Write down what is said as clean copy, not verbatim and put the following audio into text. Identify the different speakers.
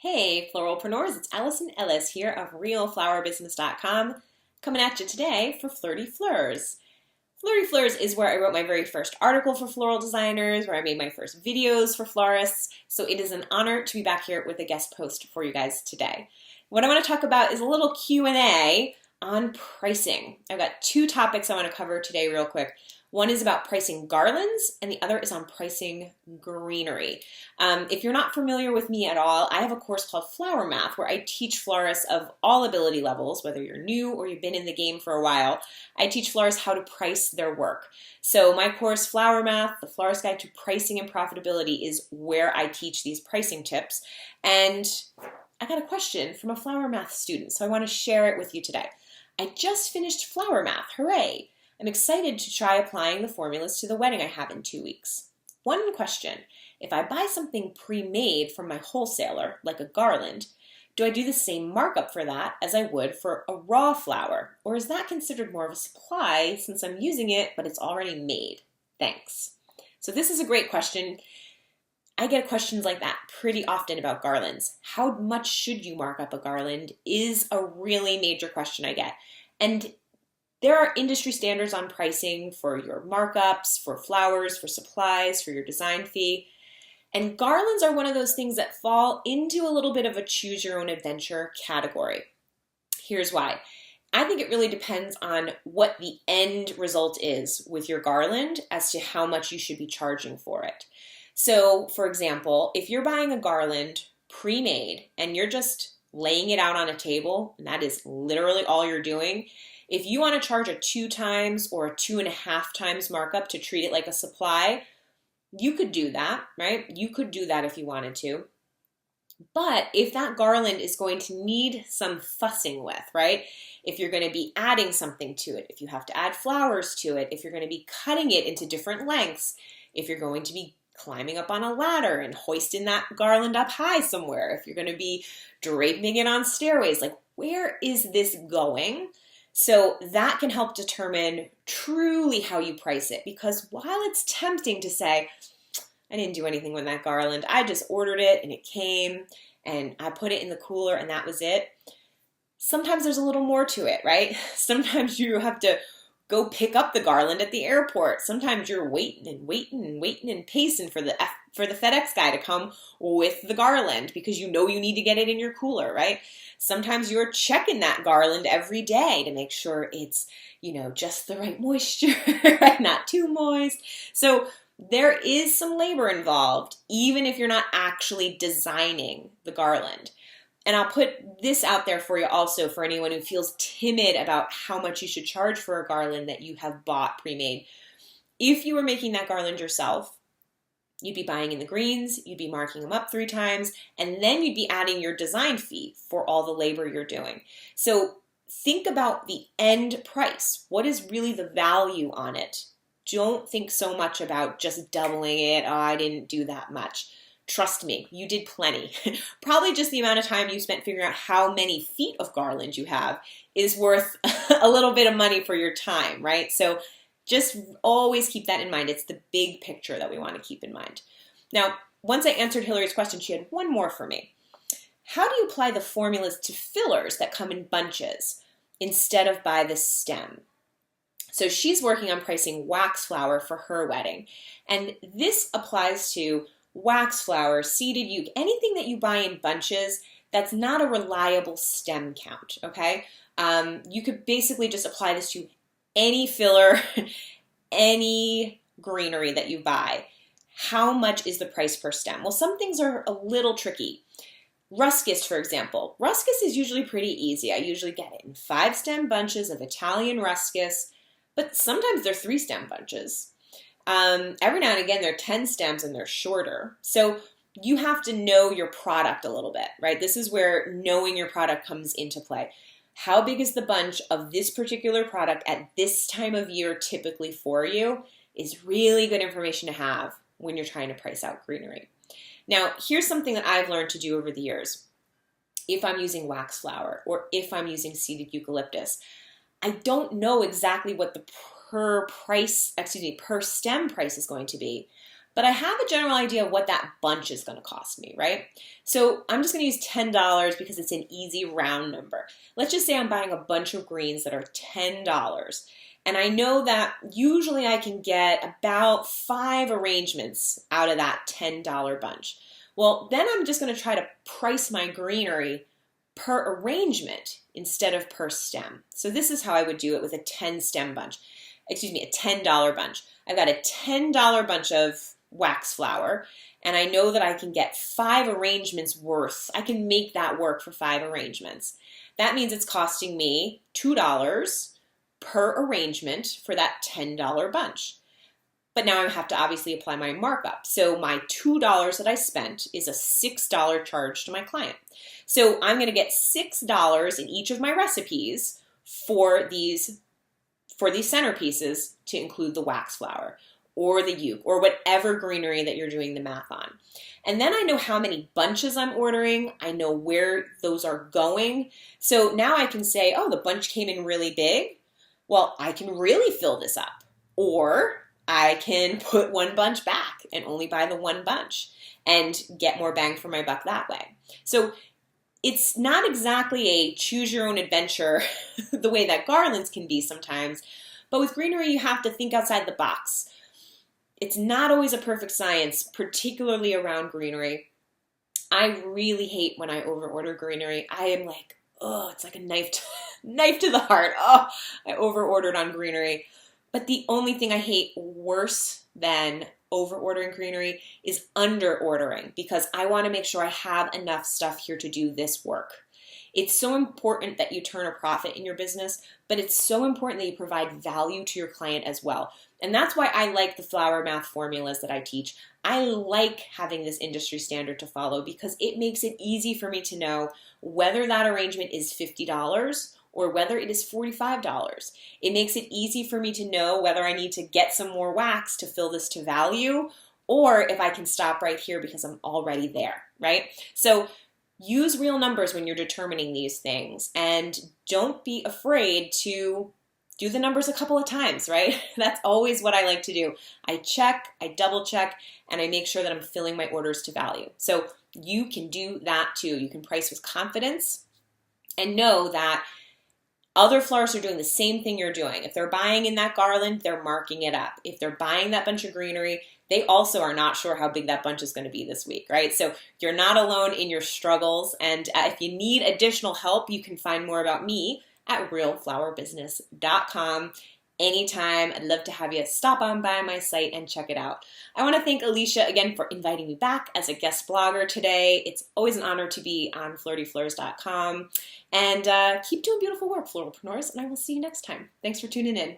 Speaker 1: Hey, floralpreneurs, it's Allison Ellis here of realflowerbusiness.com coming at you today for Flirty Fleurs. Flirty Fleurs is where I wrote my very first article for floral designers, where I made my first videos for florists, so it is an honor to be back here with a guest post for you guys today. What I want to talk about is a little Q&A on pricing. I've got two topics I want to cover today real quick. One is about pricing garlands, and the other is on pricing greenery. If you're not familiar with me at all, I have a course called Flower Math where I teach florists of all ability levels, whether you're new or you've been in the game for a while. I teach florists how to price their work. So my course, Flower Math, the Florist Guide to Pricing and Profitability, is where I teach these pricing tips. And I got a question from a Flower Math student, so I want to share it with you today. I just finished Flower Math, hooray! I'm excited to try applying the formulas to the wedding I have in 2 weeks. One question: if I buy something pre-made from my wholesaler, like a garland, do I do the same markup for that as I would for a raw flower? Or is that considered more of a supply since I'm using it, but it's already made? Thanks. So this is a great question. I get questions like that pretty often about garlands. How much should you mark up a garland is a really major question I get. And there are industry standards on pricing for your markups, for flowers, for supplies, for your design fee. And garlands are one of those things that fall into a little bit of a choose your own adventure category. Here's why. I think it really depends on what the end result is with your garland as to how much you should be charging for it. So, for example, if you're buying a garland pre-made and you're just laying it out on a table, and that is literally all you're doing, if you want to charge a 2 times or a 2.5 times markup to treat it like a supply, you could do that, right? You could do that if you wanted to. But if that garland is going to need some fussing with, right? If you're going to be adding something to it, if you have to add flowers to it, if you're going to be cutting it into different lengths, if you're going to be climbing up on a ladder and hoisting that garland up high somewhere, if you're going to be draping it on stairways, like where is this going? So that can help determine truly how you price it, because while it's tempting to say, I didn't do anything with that garland, I just ordered it and it came and I put it in the cooler and that was it, sometimes there's a little more to it, right? Sometimes you have to go pick up the garland at the airport. Sometimes you're waiting and pacing for the FedEx guy to come with the garland because you know you need to get it in your cooler, right? Sometimes you're checking that garland every day to make sure it's, just the right moisture, right? Not too moist. So there is some labor involved, even if you're not actually designing the garland. And I'll put this out there for you also for anyone who feels timid about how much you should charge for a garland that you have bought pre-made. If you were making that garland yourself, you'd be buying in the greens, you'd be marking them up 3 times, and then you'd be adding your design fee for all the labor you're doing. So think about the end price. What is really the value on it? Don't think so much about just doubling it. Oh, I didn't do that much. Trust me, you did plenty. Probably just the amount of time you spent figuring out how many feet of garland you have is worth a little bit of money for your time, right? So just always keep that in mind. It's the big picture that we want to keep in mind. Now, once I answered Hillary's question, she had one more for me. How do you apply the formulas to fillers that come in bunches instead of by the stem? So she's working on pricing wax flower for her wedding. And this applies to wax flower, seeded yucca, anything that you buy in bunches that's not a reliable stem count, okay? You could basically just apply this to any filler, any greenery that you buy. How much is the price per stem? Well, some things are a little tricky. Ruscus, for example. Ruscus is usually pretty easy. I usually get it in 5 stem bunches of Italian ruscus, but sometimes they're 3 stem bunches. Every now and again, they're 10 stems and they're shorter. So you have to know your product a little bit, right? This is where knowing your product comes into play. How big is the bunch of this particular product at this time of year typically for you is really good information to have when you're trying to price out greenery. Now, here's something that I've learned to do over the years. If I'm using wax flower or if I'm using seeded eucalyptus, I don't know exactly what the per stem price is going to be, but I have a general idea of what that bunch is going to cost me, right? So I'm just going to use $10 because it's an easy round number. Let's just say I'm buying a bunch of greens that are $10. And I know that usually I can get about 5 arrangements out of that $10 bunch. Well, then I'm just going to try to price my greenery per arrangement instead of per stem. So this is how I would do it with a 10 stem bunch. Excuse me, a $10 bunch. I've got a $10 bunch of wax flower, and I know that I can get 5 arrangements worth. I can make that work for 5 arrangements. That means it's costing me $2 per arrangement for that $10 bunch. But now I have to obviously apply my markup. So my $2 that I spent is a $6 charge to my client. So I'm going to get $6 in each of my recipes for these centerpieces to include the wax flower or the uke or whatever greenery that you're doing the math on. And then I know how many bunches I'm ordering. I know where those are going. So now I can say, oh, the bunch came in really big. Well, I can really fill this up. Or I can put one bunch back and only buy the one bunch and get more bang for my buck that way. So it's not exactly a choose your own adventure the way that garlands can be sometimes, but with greenery you have to think outside the box. It's not always a perfect science, particularly around greenery. I really hate when I overorder greenery. I am like, oh, it's like a knife to the heart. Oh, I overordered on greenery. But the only thing I hate worse than over-ordering greenery is under-ordering, because I want to make sure I have enough stuff here to do this work. It's so important that you turn a profit in your business, but it's so important that you provide value to your client as well. And that's why I like the flower math formulas that I teach. I like having this industry standard to follow because it makes it easy for me to know whether that arrangement is $50 or whether it is $45. It makes it easy for me to know whether I need to get some more wax to fill this to value, or if I can stop right here because I'm already there, right? So use real numbers when you're determining these things, and don't be afraid to do the numbers a couple of times, right? That's always what I like to do. I check, I double check, and I make sure that I'm filling my orders to value. So you can do that too. You can price with confidence and know that other florists are doing the same thing you're doing. If they're buying in that garland, they're marking it up. If they're buying that bunch of greenery, they also are not sure how big that bunch is going to be this week, right? So you're not alone in your struggles. And if you need additional help, you can find more about me at realflowerbusiness.com. Anytime. I'd love to have you stop on by my site and check it out. I want to thank Alicia again for inviting me back as a guest blogger today. It's always an honor to be on flirtyfleurs.com. And keep doing beautiful work, floralpreneurs, and I will see you next time. Thanks for tuning in.